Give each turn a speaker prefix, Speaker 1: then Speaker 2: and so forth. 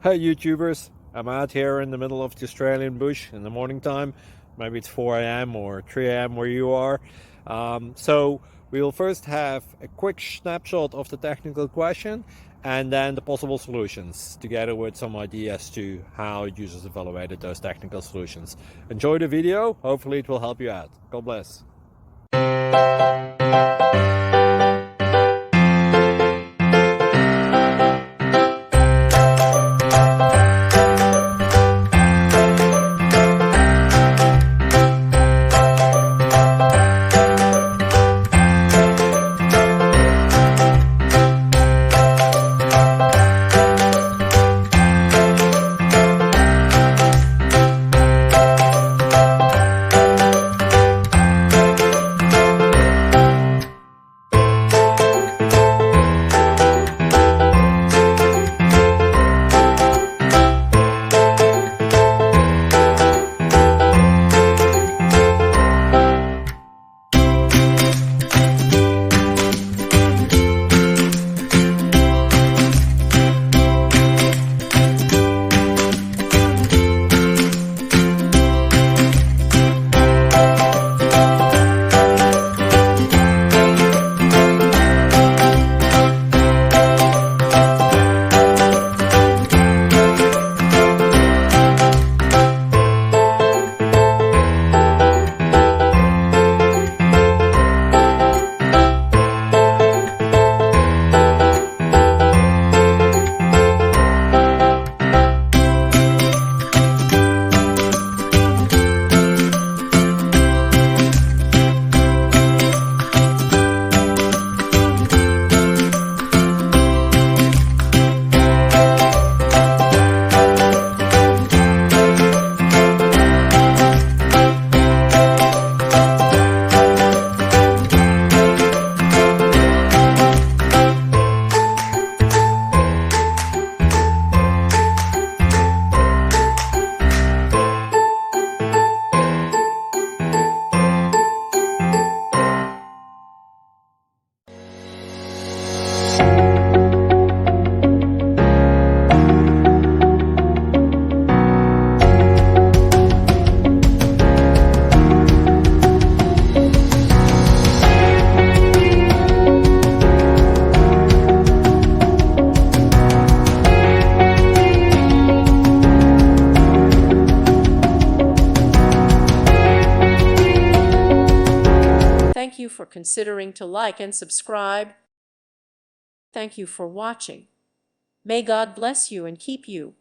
Speaker 1: Hey YouTubers, I'm out here in the middle of the Australian bush in the morning time. Maybe it's 4 a.m. or 3 a.m. where you are. So we will first have a quick snapshot of the technical question and then the possible solutions, together with some ideas to how users evaluated those technical solutions. Enjoy the video, hopefully it will help you out. God bless.
Speaker 2: Thank you for considering to like and subscribe. Thank you for watching. May God bless you and keep you.